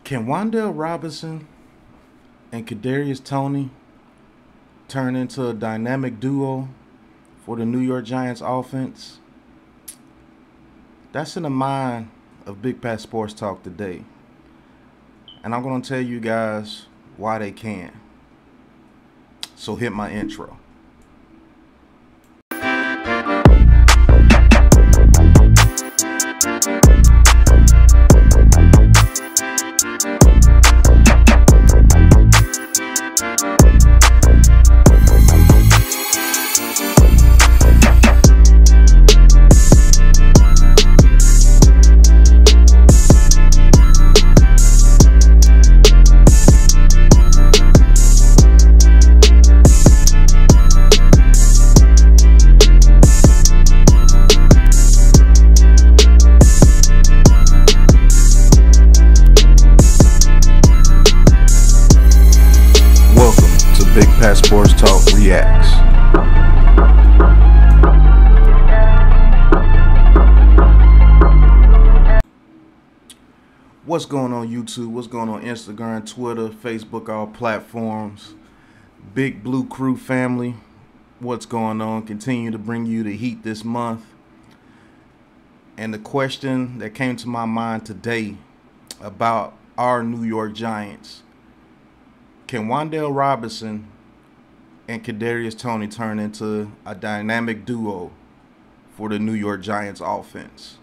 Can Wandale Robinson and Kadarius Toney turn into a dynamic duo for the New York Giants offense? That's in the mind of Big Pat Sports Talk today. And I'm going to tell you guys why they can. So hit my intro. Big Pat Sports Talk reacts. What's going on YouTube? What's going on Instagram, Twitter, Facebook, all platforms? Big Blue Crew family, what's going on? Continue to bring you the heat this month. And the question that came to my mind today about our New York Giants: can Wandale Robinson and Kadarius Toney turn into a dynamic duo for the New York Giants offense?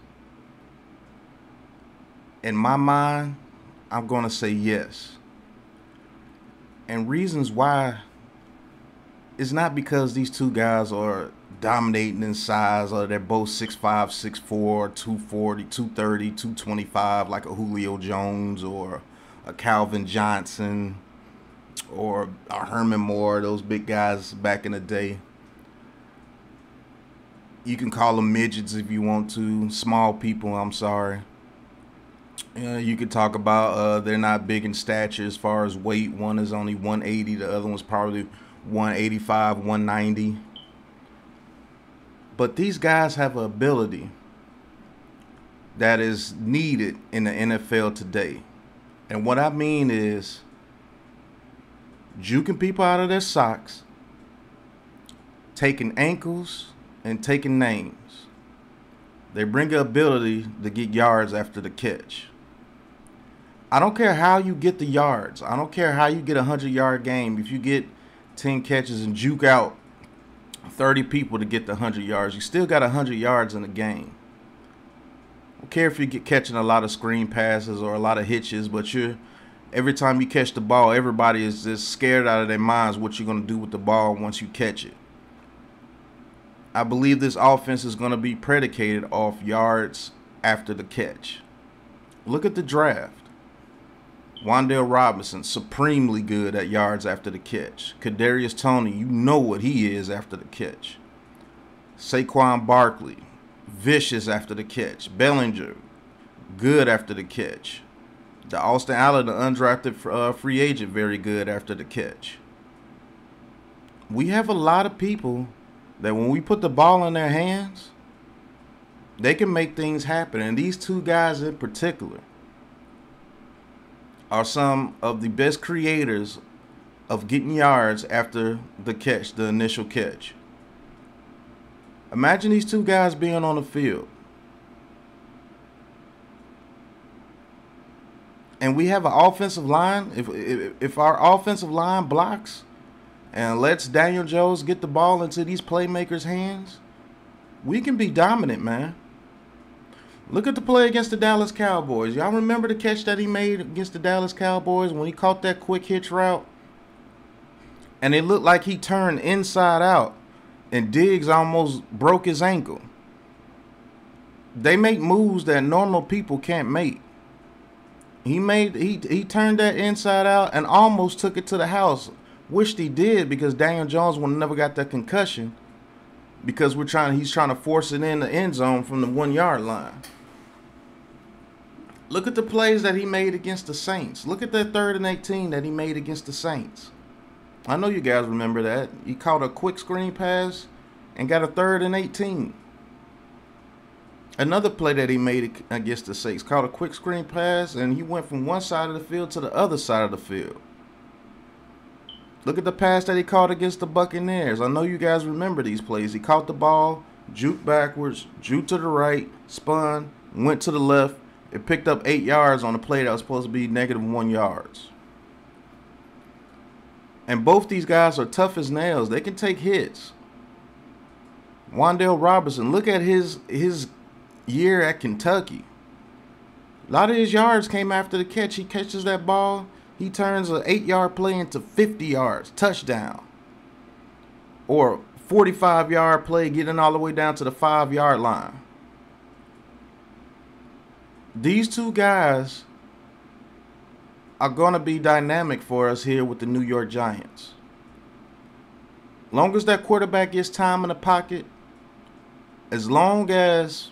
In my mind, I'm going to say yes. And reasons why is not because these two guys are dominating in size, or they're both 6'5", 6'4", 240, 230, 225 like a Julio Jones or a Calvin Johnson or a Herman Moore, those big guys back in the day. You can call them midgets if you want to, small people, I'm sorry. You could talk about they're not big in stature as far as weight. One is only 180, the other one's probably 185, 190. But these guys have an ability that is needed in the NFL today. And what I mean is juking people out of their socks, taking ankles, and taking names. They bring an ability to get yards after the catch. I don't care how you get the yards. I don't care how you get a 100-yard game. If you get 10 catches and juke out 30 people to get the 100 yards, you still got 100 yards in the game. I don't care if you get catching a lot of screen passes or a lot of hitches, but every time you catch the ball, everybody is just scared out of their minds what you're going to do with the ball once you catch it. I believe this offense is going to be predicated off yards after the catch. Look at the draft. Wandale Robinson, supremely good at yards after the catch. Kadarius Toney, you know what he is after the catch. Saquon Barkley, vicious after the catch. Bellinger, good after the catch. The Austin Allen, the undrafted free agent, very good after the catch. We have a lot of people that when we put the ball in their hands, they can make things happen. And these two guys in particular are some of the best creators of getting yards after the catch, the initial catch. Imagine these two guys being on the field. And we have an offensive line. If our offensive line blocks and lets Daniel Jones get the ball into these playmakers' hands, we can be dominant, man. Look at the play against the Dallas Cowboys. Y'all remember the catch that he made against the Dallas Cowboys when he caught that quick hitch route? And it looked like he turned inside out and Diggs almost broke his ankle. They make moves that normal people can't make. He turned that inside out and almost took it to the house. Wished he did, because Daniel Jones would have never got that concussion, because he's trying to force it in the end zone from the 1-yard line. Look at the plays that he made against the Saints. Look at that 3rd and 18 that he made against the Saints. I know you guys remember that. He caught a quick screen pass and got a 3rd and 18. Another play that he made against the Saints, caught a quick screen pass, and he went from one side of the field to the other side of the field. Look at the pass that he caught against the Buccaneers. I know you guys remember these plays. He caught the ball, juked backwards, juked to the right, spun, went to the left. It picked up 8 yards on a play that was supposed to be -1 yards. And both these guys are tough as nails. They can take hits. Wandale Robinson, look at his year at Kentucky. A lot of his yards came after the catch. He catches that ball. He turns an 8-yard play into 50 yards, touchdown. Or 45-yard play getting all the way down to the 5-yard line. These two guys are going to be dynamic for us here with the New York Giants. Long as that quarterback gets time in the pocket, as long as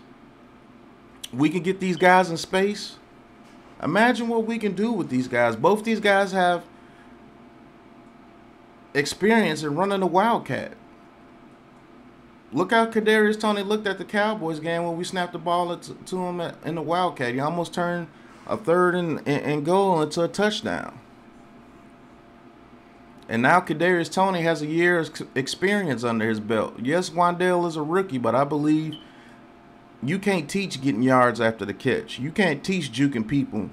we can get these guys in space, imagine what we can do with these guys. Both these guys have experience in running a Wildcat. Look how Kadarius Toney looked at the Cowboys game when we snapped the ball to him in the Wildcat. He almost turned a 3rd and goal into a touchdown. And now Kadarius Toney has a year's experience under his belt. Yes, Wandale is a rookie, but I believe you can't teach getting yards after the catch. You can't teach juking people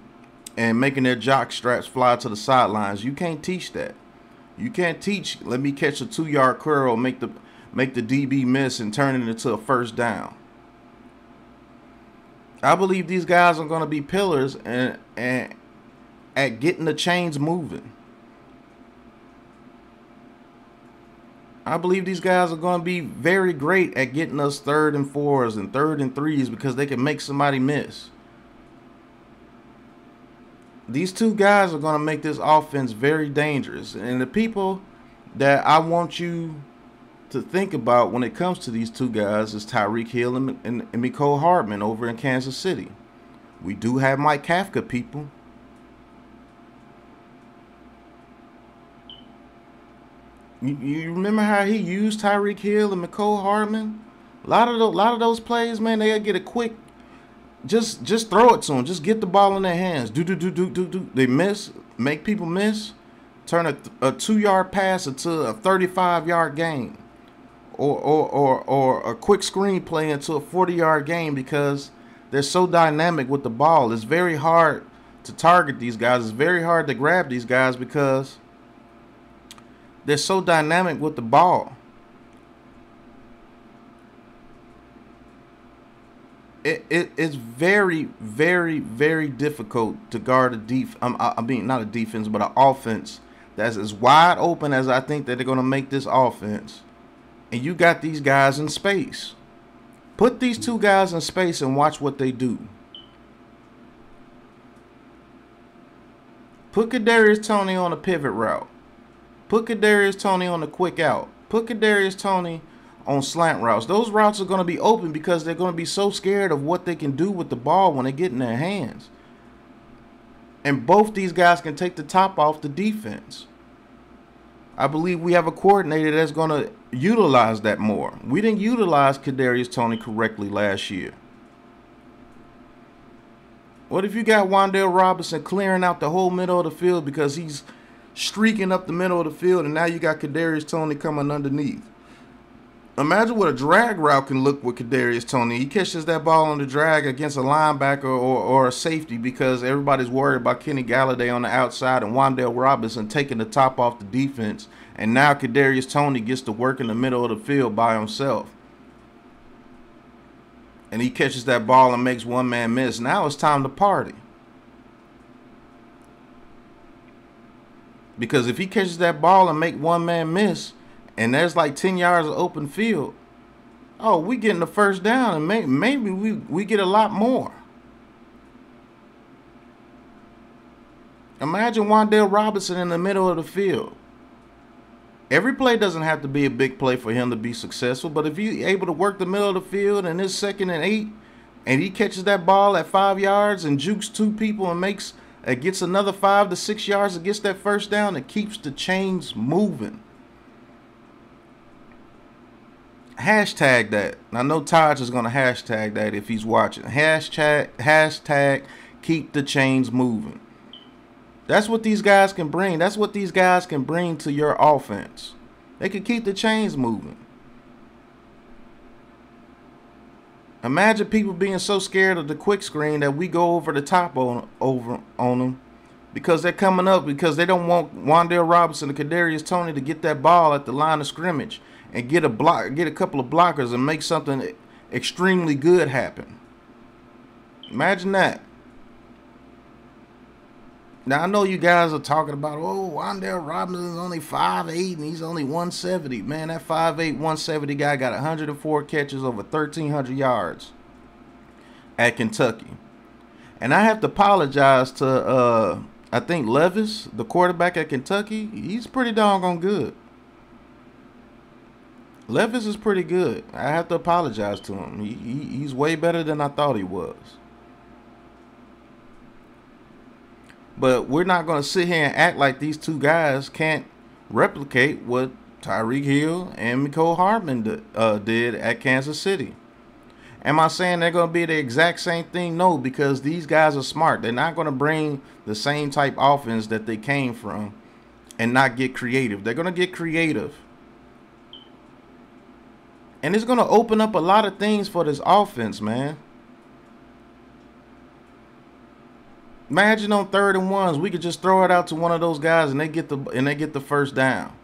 and making their jock straps fly to the sidelines. You can't teach that. You can't teach, let me catch a 2-yard curl, make the DB miss and turn it into a first down. I believe these guys are going to be pillars and at getting the chains moving. I believe these guys are going to be very great at getting us 3rd and 4s and 3rd and 3s because they can make somebody miss. These two guys are going to make this offense very dangerous. And the people that I want you to think about when it comes to these two guys is Tyreek Hill and Mecole Hardman over in Kansas City. We do have Mike Kafka, people. You remember how he used Tyreek Hill and Mecole Hardman? A lot of those plays, man, they'll get a quick, just throw it to them. Just get the ball in their hands. Do. They miss, make people miss, turn a 2-yard pass into a 35-yard gain. Or a quick screen play into a 40-yard game because they're so dynamic with the ball. It's very hard to target these guys. It's very hard to grab these guys because they're so dynamic with the ball. It's very, very, very difficult to guard not a defense, but an offense that's as wide open as I think that they're going to make this offense. And you got these guys in space. Put these two guys in space and watch what they do. Put Kadarius Toney on a pivot route. Put Kadarius Toney on the quick out. Put Kadarius Toney on slant routes. Those routes are going to be open because they're going to be so scared of what they can do with the ball when they get in their hands. And both these guys can take the top off the defense. I believe we have a coordinator that's going to utilize that more. We didn't utilize Kadarius Toney correctly last year. What if you got Wandale Robinson clearing out the whole middle of the field because he's streaking up the middle of the field, and now you got Kadarius Toney coming underneath? Imagine what a drag route can look with Kadarius Toney. He catches that ball on the drag against a linebacker or a safety because everybody's worried about Kenny Galladay on the outside and Wandale Robinson taking the top off the defense. And now Kadarius Toney gets to work in the middle of the field by himself. And he catches that ball and makes one man miss. Now it's time to party. Because if he catches that ball and make one man miss, and there's like 10 yards of open field, oh, we getting the first down, and maybe we get a lot more. Imagine Wandale Robinson in the middle of the field. Every play doesn't have to be a big play for him to be successful, but if he's able to work the middle of the field and it's 2nd and 8, and he catches that ball at 5 yards and jukes 2 people and gets another 5 to 6 yards and gets that first down, it keeps the chains moving. Hashtag that. I know Taj is gonna hashtag that if he's watching. Hashtag keep the chains moving. That's what these guys can bring. That's what these guys can bring to your offense. They can keep the chains moving. Imagine people being so scared of the quick screen that we go over the top on them because they're coming up, because they don't want Wandale Robinson and Kadarius Toney to get that ball at the line of scrimmage and get a couple of blockers and make something extremely good happen. Imagine that. Now, I know you guys are talking about, oh, Wandale Robinson is only 5'8" and he's only 170. Man, that 5'8", 170 guy got 104 catches, over 1,300 yards at Kentucky. And I have to apologize to, I think, Levis, the quarterback at Kentucky. He's pretty doggone good. Levis is pretty good. I have to apologize to him. He's way better than I thought he was. But we're not going to sit here and act like these two guys can't replicate what Tyreek Hill and Mecole Hardman did at Kansas City. Am I saying they're going to be the exact same thing? No, because these guys are smart. They're not going to bring the same type offense that they came from and not get creative. They're going to get creative. And it's going to open up a lot of things for this offense, man. Imagine on 3rd and 1s, we could just throw it out to one of those guys and they get the first down.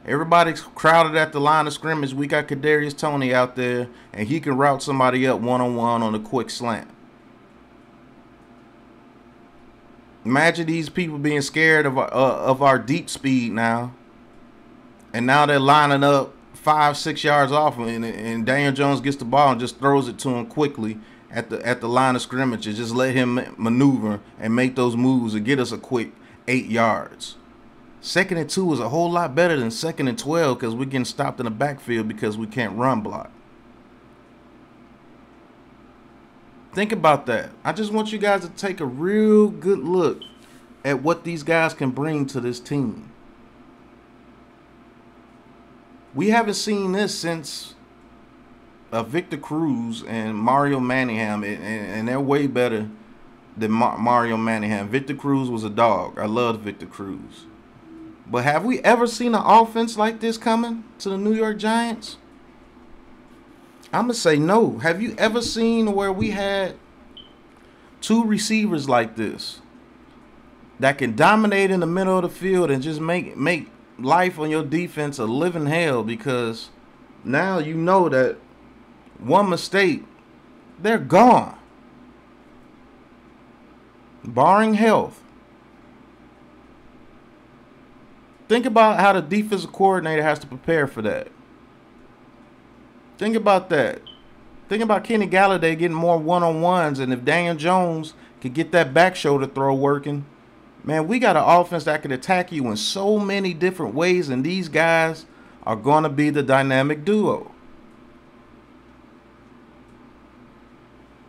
Everybody's crowded at the line of scrimmage. We got Kadarius Toney out there, and he can route somebody up one-on-one on a quick slant. Imagine these people being scared of our deep speed now, and now they're lining up 5-6 yards off, and Daniel Jones gets the ball and just throws it to him quickly at the line of scrimmage and just let him maneuver and make those moves and get us a quick 8 yards. 2nd and 2 is a whole lot better than 2nd and 12 because we're getting stopped in the backfield because we can't run block. Think about that. I just want you guys to take a real good look at what these guys can bring to this team. We haven't seen this since Victor Cruz and Mario Manningham, and they're way better than Mario Manningham. Victor Cruz was a dog. I loved Victor Cruz. But have we ever seen an offense like this coming to the New York Giants? I'm going to say no. Have you ever seen where we had 2 receivers like this that can dominate in the middle of the field and just make life on your defense a living hell? Because now you know that one mistake, they're gone. Barring health. Think about how the defensive coordinator has to prepare for that. Think about that. Think about Kenny Galladay getting more one-on-ones, and if Daniel Jones could get that back shoulder throw working, man, we got an offense that can attack you in so many different ways, and these guys are going to be the dynamic duo.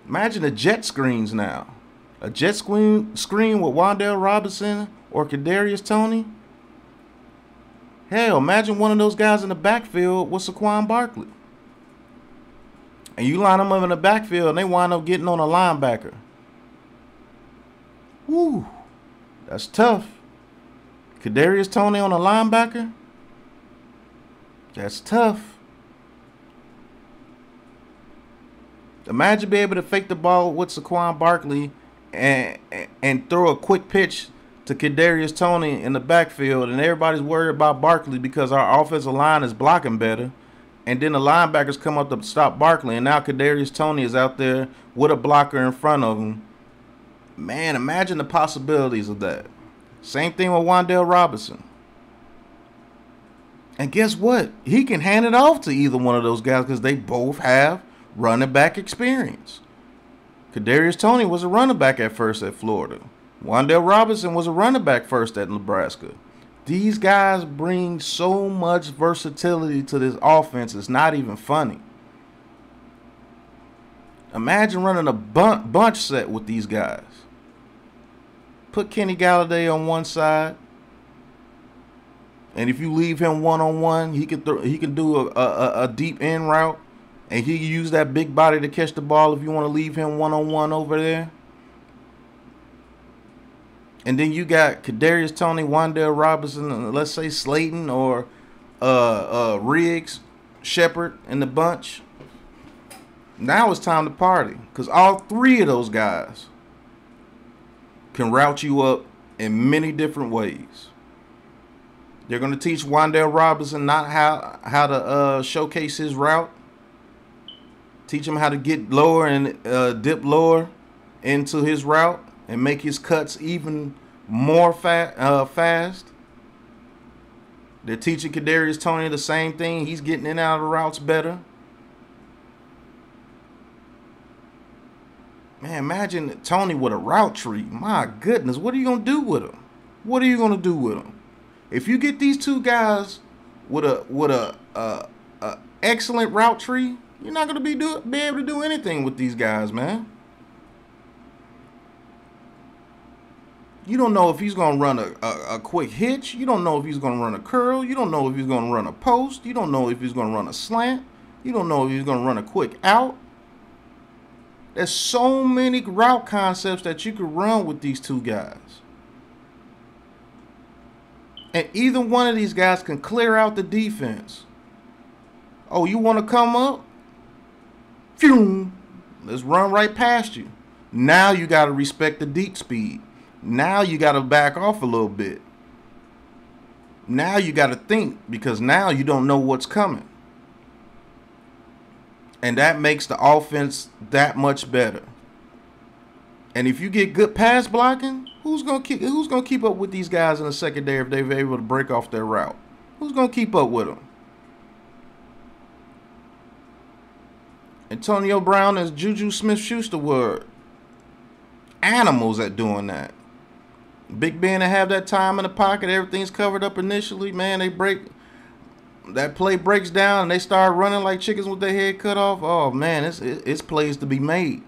Imagine the jet screens now. A jet screen with Wandale Robinson or Kadarius Toney. Hell, imagine one of those guys in the backfield with Saquon Barkley. And you line them up in the backfield and they wind up getting on a linebacker. Woo, that's tough. Kadarius Toney on a linebacker? That's tough. Imagine being able to fake the ball with Saquon Barkley and throw a quick pitch to Kadarius Toney in the backfield, and everybody's worried about Barkley because our offensive line is blocking better. And then the linebackers come up to stop Barkley, and now Kadarius Toney is out there with a blocker in front of him. Man, imagine the possibilities of that. Same thing with Wandale Robinson. And guess what? He can hand it off to either one of those guys because they both have running back experience. Kadarius Toney was a running back at first at Florida. Wandale Robinson was a running back first at Nebraska. These guys bring so much versatility to this offense, it's not even funny. Imagine running a bunch set with these guys. Put Kenny Galladay on one side. And if you leave him one-on-one, he can do a deep end route, and he can use that big body to catch the ball if you want to leave him one-on-one over there. And then you got Kadarius Toney, Wandale Robinson, let's say Slayton or Riggs, Shepard in the bunch. Now it's time to party, because all three of those guys can route you up in many different ways. They're going to teach Wandale Robinson not how to showcase his route. Teach him how to get lower and dip lower into his route and make his cuts even more fast. They're teaching Kadarius Toney the same thing. He's getting in and out of the routes better. Man, imagine Toney with a route tree. My goodness, what are you going to do with him? What are you going to do with him? If you get these two guys with a excellent route tree, you're not going to be able to do anything with these guys, man. You don't know if he's going to run a quick hitch. You don't know if he's going to run a curl. You don't know if he's going to run a post. You don't know if he's going to run a slant. You don't know if he's going to run a quick out. There's so many route concepts that you could run with these two guys. And either one of these guys can clear out the defense. Oh, you want to come up? Phew, let's run right past you. Now you got to respect the deep speed. Now you got to back off a little bit. Now you got to think, because now you don't know what's coming. And that makes the offense that much better. And if you get good pass blocking, who's gonna keep up with these guys in the secondary if they're able to break off their route? Who's gonna keep up with them? Antonio Brown and Juju Smith-Schuster were animals at doing that. Big Ben to have that time in the pocket, everything's covered up initially, man, that play breaks down and they start running like chickens with their head cut off. Oh man, it's plays to be made.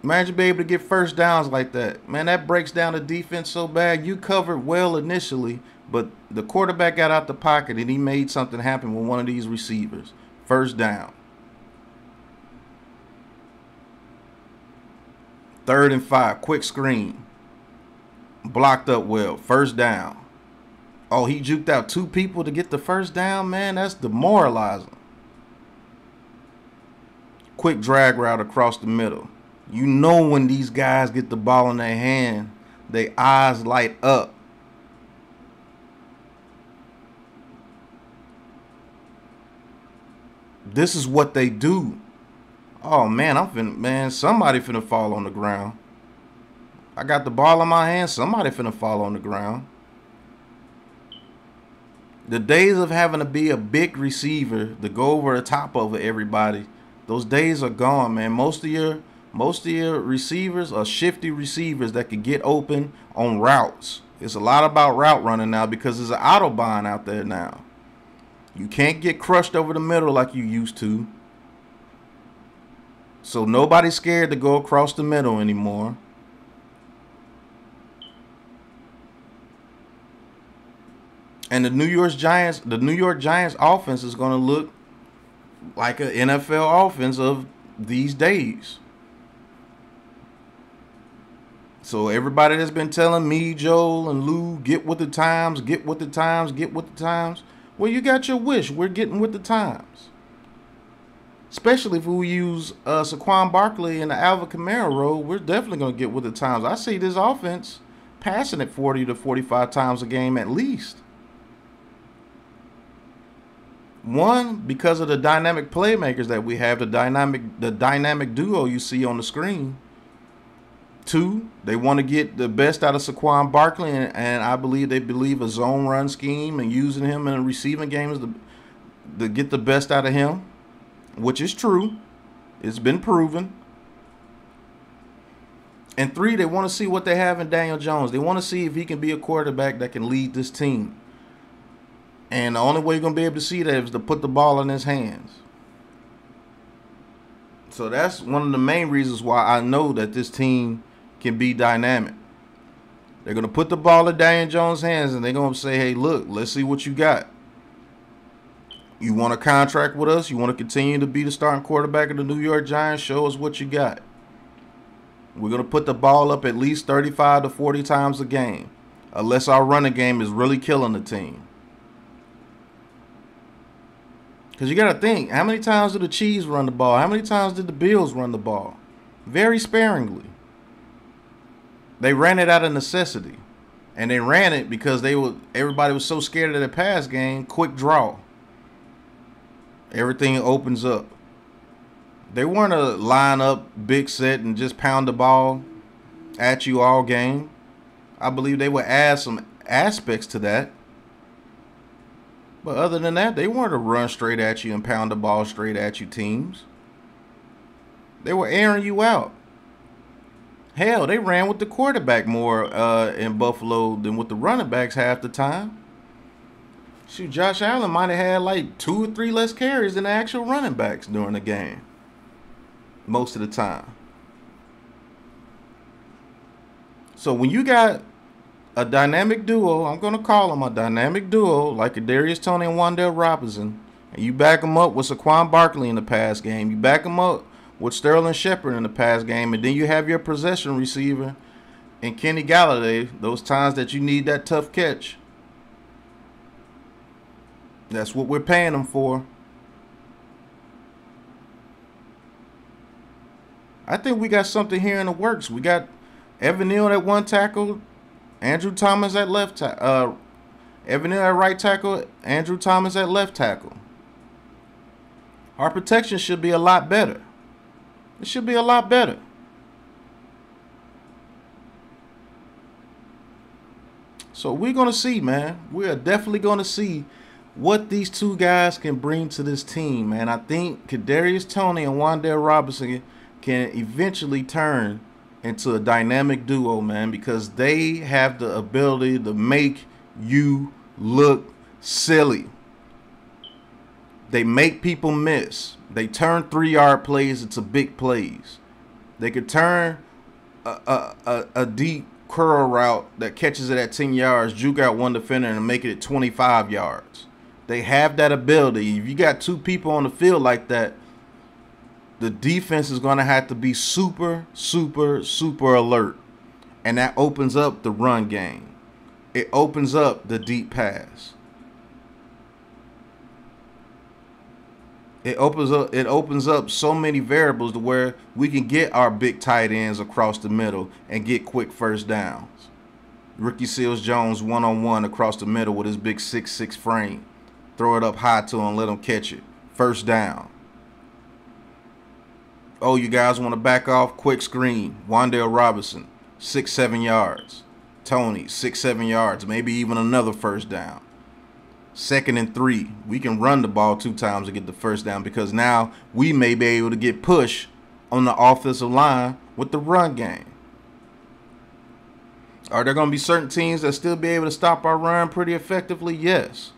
Imagine being able to get first downs like that. Man, that breaks down the defense so bad. You covered well initially, but the quarterback got out the pocket and he made something happen with one of these receivers. First down. 3rd and 5, quick screen. Blocked up well, first down. Oh, he juked out 2 people to get the first down, man. That's demoralizing. Quick drag route across the middle. You know when these guys get the ball in their hand, their eyes light up. This is what they do. Oh man, somebody finna fall on the ground. I got the ball in my hand, somebody finna fall on the ground. The days of having to be a big receiver to go over the top of everybody, those days are gone, man. Most of your receivers are shifty receivers that can get open on routes. It's a lot about route running now because there's an autobahn out there now. You can't get crushed over the middle like you used to. So nobody's scared to go across the middle anymore. And the New York Giants offense is going to look like an NFL offense of these days. So everybody that's been telling me, Joel and Lou, get with the times, get with the times, get with the times. Well, you got your wish. We're getting with the times. Especially if we use Saquon Barkley and the Alvin Kamara role, we're definitely going to get with the times. I see this offense passing it 40 to 45 times a game at least. One, because of the dynamic playmakers that we have, the dynamic duo you see on the screen. 2, they want to get the best out of Saquon Barkley, and I believe they believe a zone run scheme and using him in a receiving game is to get the best out of him, which is true. It's been proven. And 3, they want to see what they have in Daniel Jones. They want to see if he can be a quarterback that can lead this team. And the only way you're going to be able to see that is to put the ball in his hands. So that's one of the main reasons why I know that this team can be dynamic. They're going to put the ball in Daniel Jones' hands, and they're going to say, hey, look, let's see what you got. You want a contract with us? You want to continue to be the starting quarterback of the New York Giants? Show us what you got. We're going to put the ball up at least 35 to 40 times a game, unless our running game is really killing the team. Because you got to think, how many times did the Chiefs run the ball? How many times did the Bills run the ball? Very sparingly. They ran it out of necessity. And they ran it because everybody was so scared of the pass game. Quick draw. Everything opens up. They weren't a line up, big set, and just pound the ball at you all game. I believe they would add some aspects to that. But other than that, they weren't a run straight at you and pound the ball straight at you teams. They were airing you out. Hell, they ran with the quarterback more in Buffalo than with the running backs half the time. Shoot, Josh Allen might have had like 2 or 3 less carries than the actual running backs during the game. Most of the time. So when you got a dynamic duo, I'm going to call them a dynamic duo, like Kadarius Toney and Wandale Robinson, and you back them up with Saquon Barkley in the pass game, you back them up with Sterling Shepard in the pass game, and then you have your possession receiver and Kenny Galladay, those times that you need that tough catch. That's what we're paying them for. I think we got something here in the works. We got Evan Neal at one tackle, Andrew Thomas at left tackle, Evan Neal at right tackle, Andrew Thomas at left tackle. Our protection should be a lot better. It should be a lot better. So we're going to see, man. We are definitely going to see what these two guys can bring to this team, man. I think Kadarius Toney and Wandale Robinson can eventually turn into a dynamic duo, man, because they have the ability to make you look silly. They make people miss. They turn 3-yard plays into big plays. They could turn a deep curl route that catches it at 10 yards, juke out one defender, and make it at 25 yards. They have that ability. If you got 2 people on the field like that, the defense is going to have to be super, super, super alert. And that opens up the run game. It opens up the deep pass. It opens up so many variables to where we can get our big tight ends across the middle and get quick first downs. Ricky Seals-Jones one-on-one across the middle with his big 6'6" frame. Throw it up high to him, let him catch it. First down. Oh, you guys want to back off? Quick screen. Wandale Robinson, 6-7 yards. Toney, 6-7 yards. Maybe even another first down. 2nd and 3. We can run the ball 2 times to get the first down because now we may be able to get push on the offensive line with the run game. Are there going to be certain teams that still be able to stop our run pretty effectively? Yes.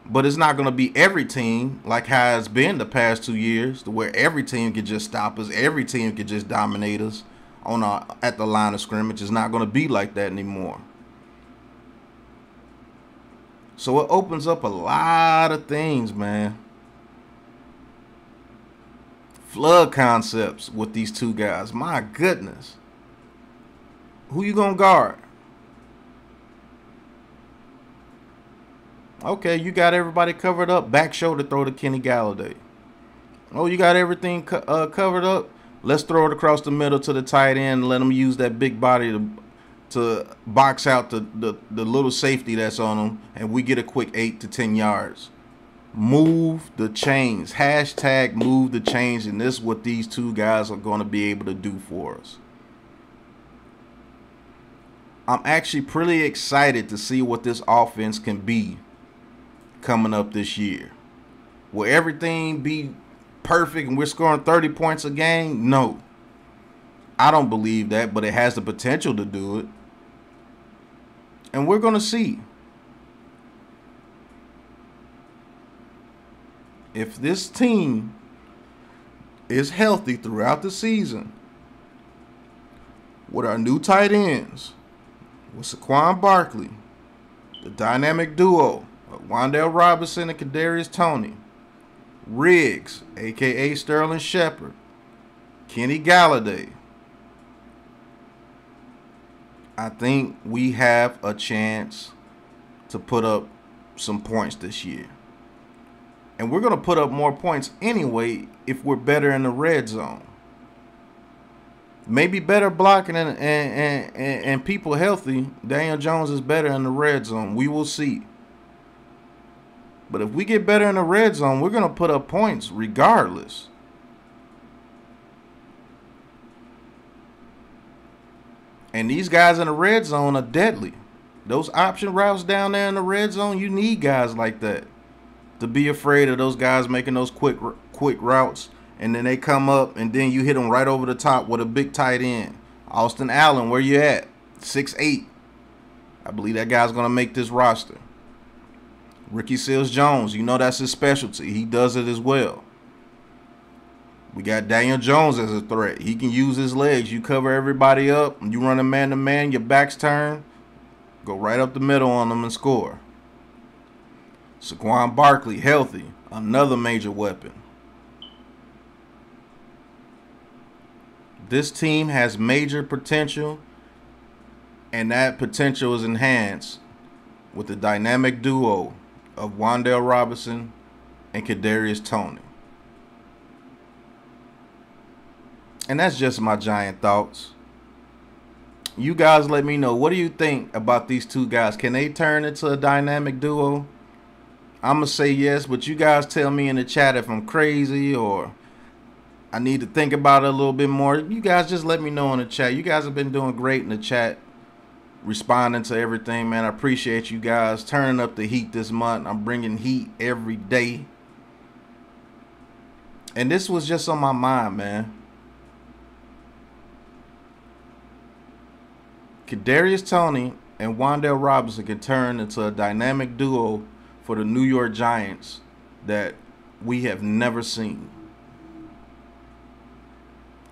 But it's not going to be every team like how it's been the past 2 years, to where every team could just stop us, every team could just dominate us at the line of scrimmage. It's not going to be like that anymore. So it opens up a lot of things, man. Flood concepts with these 2 guys. My goodness. Who you going to guard? Okay, you got everybody covered up. Back shoulder throw to Kenny Galladay. Oh, you got everything covered up? Let's throw it across the middle to the tight end and let them use that big body to box out the little safety that's on them, and we get a quick 8 to 10 yards. Move the chains. Hashtag move the chains, and this is what these 2 guys are going to be able to do for us. I'm actually pretty excited to see what this offense can be coming up this year. Will everything be perfect and we're scoring 30 points a game? No. I don't believe that, but it has the potential to do it. And we're going to see. If this team is healthy throughout the season, with our new tight ends, with Saquon Barkley, the dynamic duo of Wandale Robinson and Kadarius Toney, Riggs, a.k.a. Sterling Shepard, Kenny Galladay, I think we have a chance to put up some points this year. And we're going to put up more points anyway if we're better in the red zone. Maybe better blocking and people healthy. Daniel Jones is better in the red zone. We will see. But if we get better in the red zone, we're going to put up points regardless. And these guys in the red zone are deadly. Those option routes down there in the red zone, you need guys like that to be afraid of those guys making those quick routes. And then they come up and then you hit them right over the top with a big tight end. Austin Allen, where you at? 6'8". I believe that guy's going to make this roster. Ricky Seals-Jones, you know that's his specialty. He does it as well. We got Daniel Jones as a threat. He can use his legs. You cover everybody up. You run a man-to-man. Your back's turned. Go right up the middle on them and score. Saquon Barkley, healthy. Another major weapon. This team has major potential, and that potential is enhanced with the dynamic duo of Wandale Robinson and Kadarius Toney. And that's just my giant thoughts. You guys let me know. What do you think about these two guys? Can they turn into a dynamic duo? I'm going to say yes, but you guys tell me in the chat if I'm crazy or I need to think about it a little bit more. You guys just let me know in the chat. You guys have been doing great in the chat, responding to everything, man. I appreciate you guys turning up the heat this month. I'm bringing heat every day. And this was just on my mind, man. Kadarius Toney and Wandale Robinson can turn into a dynamic duo for the New York Giants that we have never seen.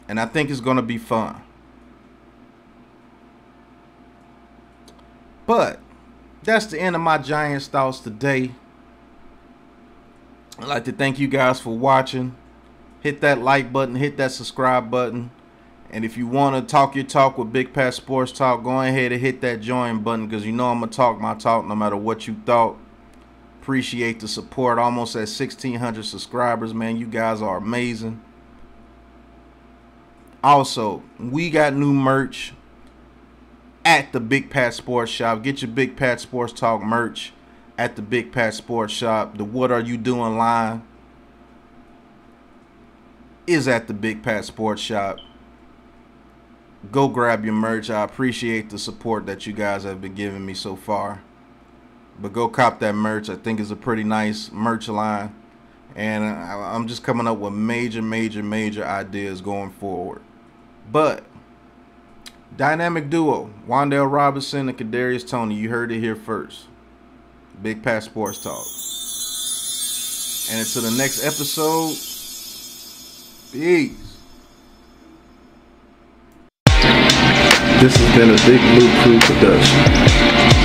And I think it's going to be fun. But that's the end of my Giants thoughts today. I'd like to thank you guys for watching. Hit that like button. Hit that subscribe button. And if you want to talk your talk with Big Pat Sports Talk, go ahead and hit that join button because you know I'm going to talk my talk no matter what you thought. Appreciate the support. Almost at 1,600 subscribers, man. You guys are amazing. Also, we got new merch at the Big Pat Sports Shop. Get your Big Pat Sports Talk merch at the Big Pat Sports Shop. The What Are You Doing line is at the Big Pat Sports Shop. Go grab your merch. I appreciate the support that you guys have been giving me so far. But go cop that merch. I think it's a pretty nice merch line. And I'm just coming up with major ideas going forward. But dynamic duo, Wandale Robinson and Kadarius Toney. You heard it here first. Big Pat Sports Talk. And until the next episode, peace. This has been a Big Blue Crew production.